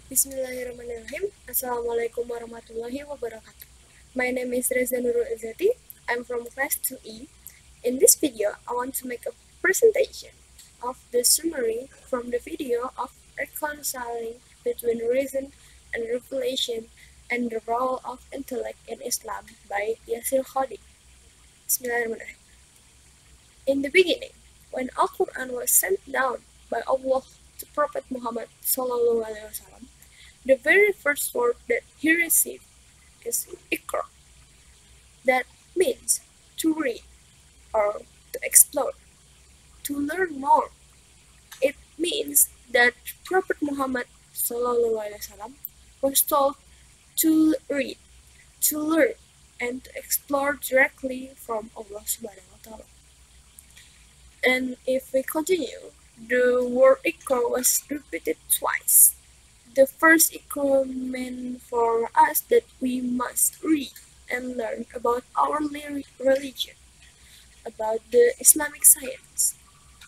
Bismillahirrahmanirrahim. Assalamualaikum warahmatullahi wabarakatuh. My name is Rezza Nurul Izzati. I'm from class 2E. In this video, I want to make a presentation of the summary from the video of reconciling between reason and revelation and the role of intellect in Islam by Yasir Khadi. Bismillahirrahmanirrahim. In the beginning, when Al-Quran was sent down by Allah to Prophet Muhammad SAW, the very first word that he received is Iqra. That means to read or to explore, to learn more. It means that Prophet Muhammad SAW was told to read, to learn, and to explore directly from Allah Subhanahu wa Ta'ala. And if we continue, the word Iqra was repeated twice. The first Iqra meant for us that we must read and learn about our religion, about the Islamic science,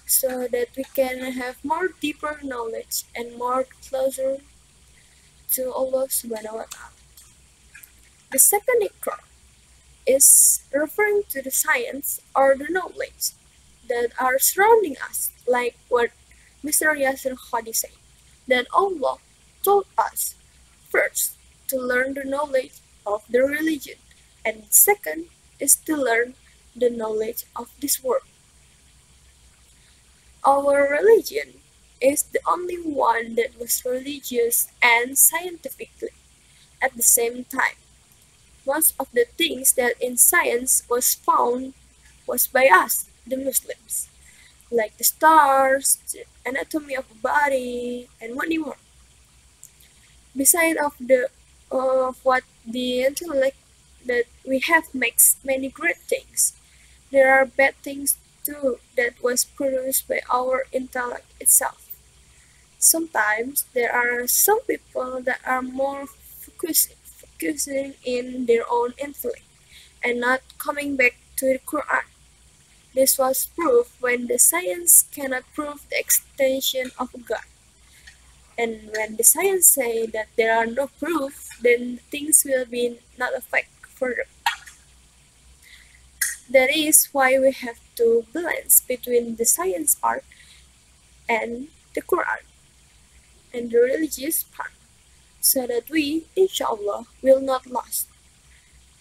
so that we can have more deeper knowledge and more closer to Allah Subhanahu wa Ta'ala. The second Iqra is referring to the science or the knowledge that are surrounding us, like what Mr. Yasir Khadi said, that Allah told us first to learn the knowledge of the religion, and second is to learn the knowledge of this world. Our religion is the only one that was religious and scientifically at the same time. Most of the things that in science was found was by us, the Muslims, like the stars, the anatomy of the body, and many more. Besides of what the intellect that we have makes many great things, there are bad things too that was produced by our intellect itself. Sometimes there are some people that are more focusing in their own intellect and not coming back to the Qur'an. This was proved when the science cannot prove the extension of God. And when the science say that there are no proof, then things will be not affect further. That is why we have to balance between the science part and the Quran and the religious part, so that we, inshallah, will not lose.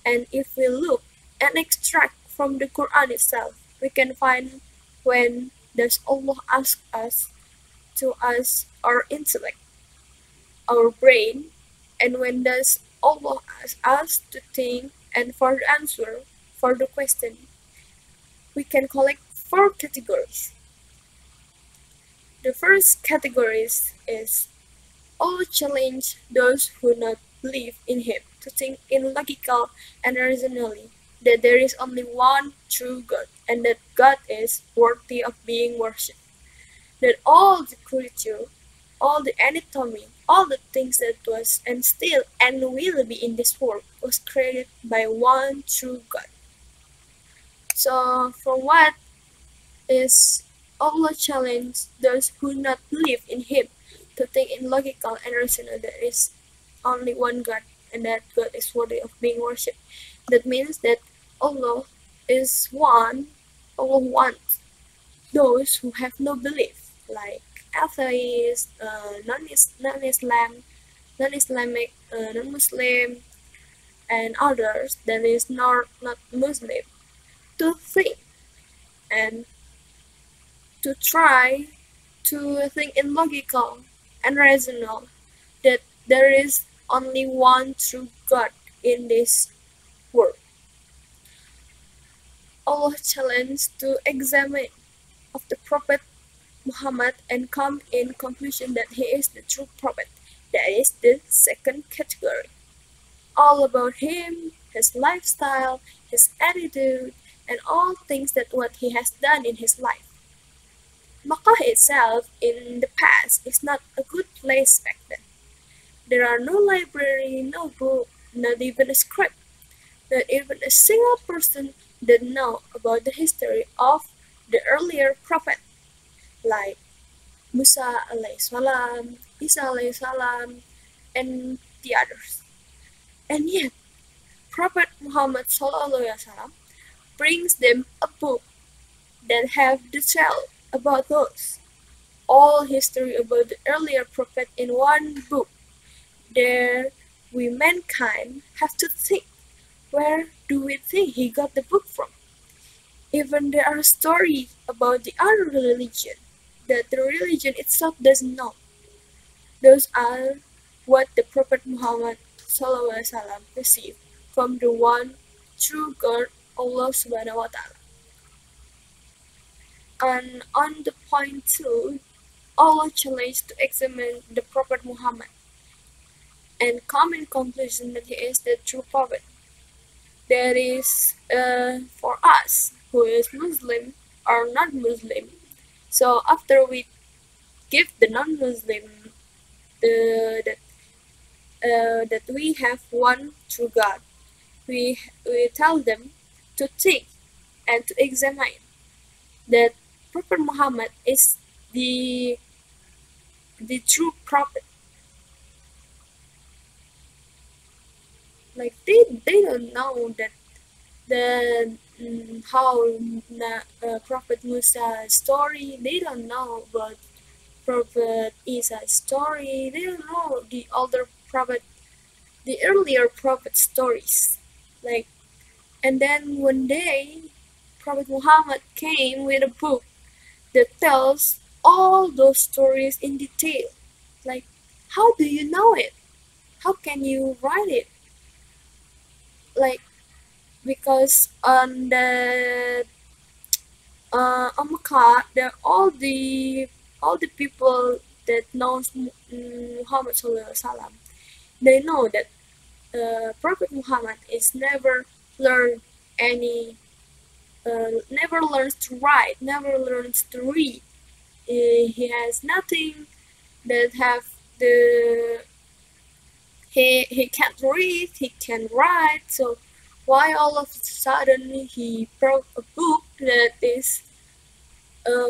And if we look and extract from the Quran itself, we can find when does Allah ask us to ask our intellect, our brain, and when does Allah ask us to think and for the answer for the question. We can collect 4 categories. The first categories is Allah challenge those who not believe in Him to think in logical and rationally that there is only one true God and that God is worthy of being worshipped. That all the creature, all the anatomy, all the things that was and still and will be in this world was created by one true God. So from what is Allah challenge those who not believe in Him to think in logical and rational there is only one God and that God is worthy of being worshipped. That means that Allah is one. Allah wants those who have no belief, like atheists, non-Islam, non-Islamic, non-Muslim, and others that is not Muslim, to think and to try to think in logical and rational that there is only one true God in this world. Allah challenged to examine of the Prophet Muhammad and come in conclusion that he is the true prophet. That is the second category. All about him, his lifestyle, his attitude, and all things that what he has done in his life. Makkah itself in the past is not a good place back then. There are no library, no book, not even a script. Not even a single person that know about the history of the earlier prophet, like Musa alayhi salam, Isa alayhi salam, and the others. And yet, Prophet Muhammad SAW brings them a book that have detail about those. All history about the earlier prophet in one book. There, we mankind have to think, where do we think he got the book from? Even there are stories about the other religion that the religion itself doesn't know. Those are what the Prophet Muhammad SAW received from the one true God, Allah Subhanahu wa Ta'ala. And on the point two, Allah challenged to examine the Prophet Muhammad and come in conclusion that he is the true prophet. That is for us who is Muslim or not Muslim. So after we give the non-Muslim that we have one true God, we tell them to think and to examine that Prophet Muhammad is the true prophet. Like they don't know that the how Prophet Musa's story. They don't know about Prophet Isa's story. They don't know the older prophet, the earlier prophet stories. Like, and then one day, Prophet Muhammad came with a book that tells all those stories in detail. Like, how do you know it? How can you write it? Like, because on Makkah, there all the people that knows Muhammad Sallallahu Alaihi Wasallam, they know that Prophet Muhammad is any never learns to write, never learns to read. He has nothing that have the he can't read, he can write. So why all of a sudden he wrote a book that is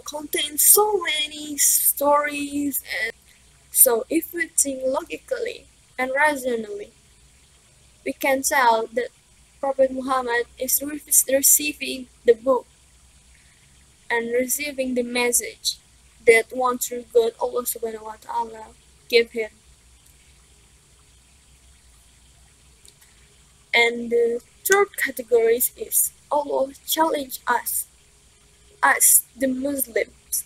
contains so many stories? And so if we think logically and rationally, we can tell that Prophet Muhammad is receiving the book and receiving the message that one true God, Allah Subhanahu wa Ta'ala, gave him. And the third category is Allah challenge us the Muslims,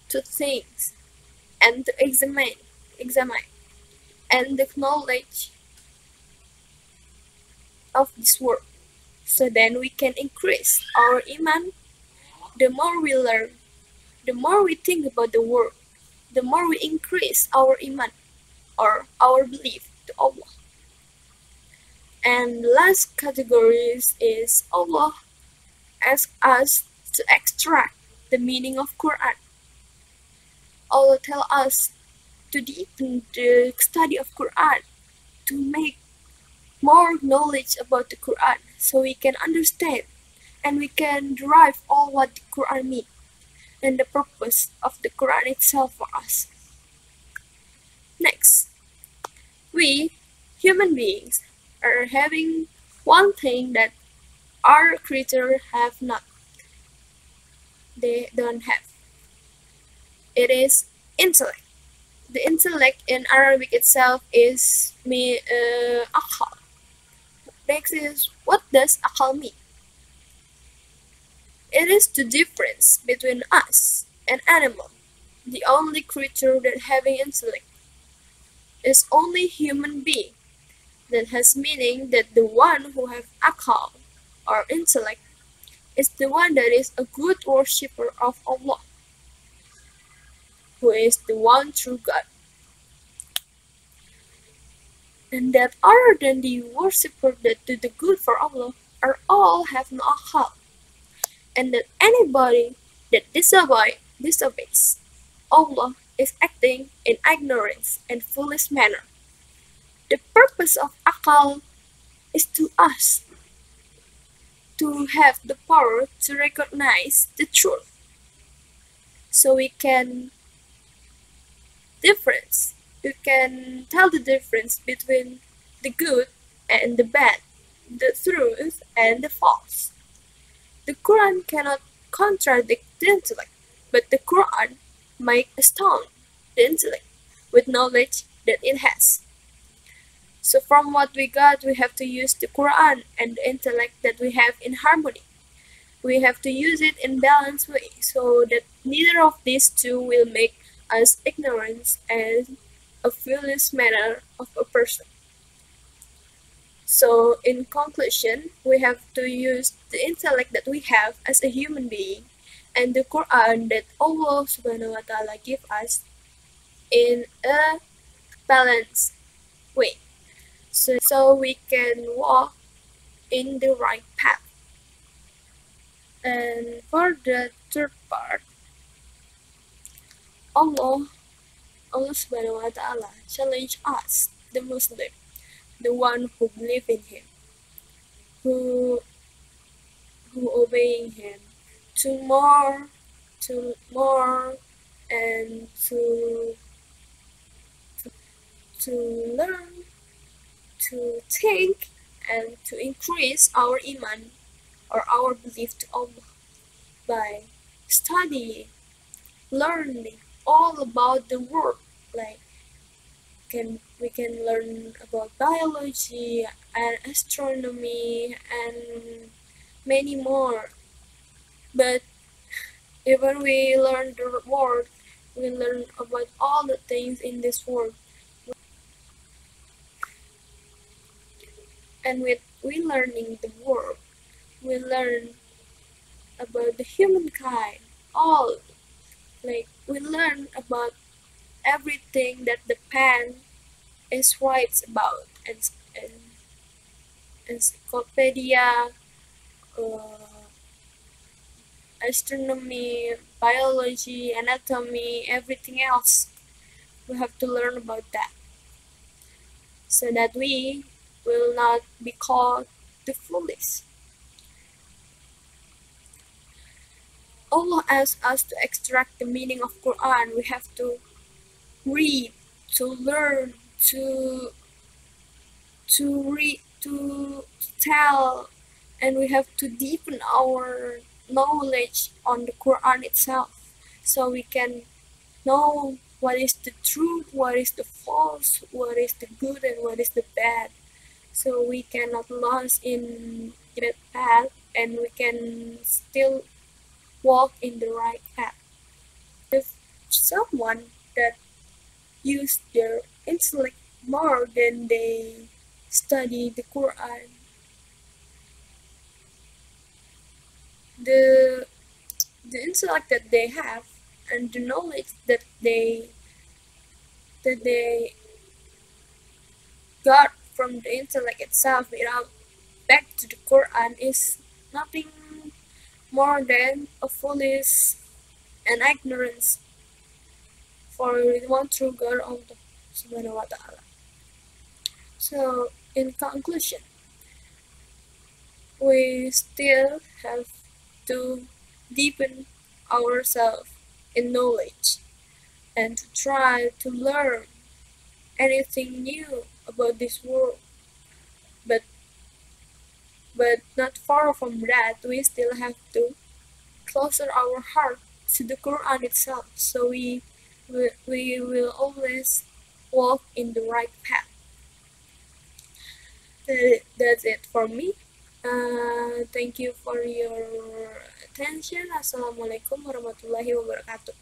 to think and to examine and the knowledge of this world. So then we can increase our iman. The more we learn, the more we think about the world, the more we increase our iman or our belief to Allah. And the last category is Allah asks us to extract the meaning of Qur'an. Allah tell us to deepen the study of Qur'an, to make more knowledge about the Qur'an so we can understand and we can derive all what the Qur'an means and the purpose of the Qur'an itself for us. Next, we human beings are having one thing that our creatures have not. They don't have. It is intellect. The intellect in Arabic itself is akal. Next is, what does akal mean? It is the difference between us and animal. The only creature that having intellect is only human being that has meaning, that the one who have akal or intellect is the one that is a good worshipper of Allah, who is the one true God. And that other than the worshipper that do the good for Allah are all have no akal. And that anybody that disobeys Allah is acting in ignorance and foolish manner. The purpose of akal is to us to have the power to recognize the truth, so we can difference You can tell the difference between the good and the bad, the truth and the false. The Quran cannot contradict the intellect, but the Quran might astound the intellect with knowledge that it has. So from what we got, we have to use the Quran and the intellect that we have in harmony. We have to use it in balanced way so that neither of these two will make us ignorant and a foolish manner of a person. So in conclusion, we have to use the intellect that we have as a human being and the Quran that Allah subhanahu wa ta'ala give us in a balanced way. So we can walk in the right path. And for the third part, Allah subhanahu wa ta'ala challenge us, the Muslim, the one who believe in him, who obeying him, to more and to learn, to think and to increase our iman or our belief to Allah by studying, learning all about the world. Like we can learn about biology and astronomy and many more. But even we learn the world, we learn about all the things in this world. And with we learning the world, we learn about the humankind, all like we learn about everything that the pen is writes about and encyclopedia, uh, astronomy, biology, anatomy, everything else. We have to learn about that so that we will not be called the foolish. Allah asks us to extract the meaning of Quran. We have to read, to learn, to tell, and we have to deepen our knowledge on the Quran itself, so we can know what is the truth, what is the false, what is the good, and what is the bad. So we cannot lose in that path, and we can still walk in the right path. If someone that use their intellect more than they study the Quran, the intellect that they have and the knowledge that they got from the intellect itself without back to the Quran is nothing more than a foolish and ignorance for the one true God Allah subhanahu wa ta'ala. So in conclusion, we still have to deepen ourselves in knowledge and to try to learn anything new about this world. But not far from that, we still have to closer our heart to the Quran itself, so we will always walk in the right path. That's it for me. Thank you for your attention. Assalamualaikum warahmatullahi wabarakatuh.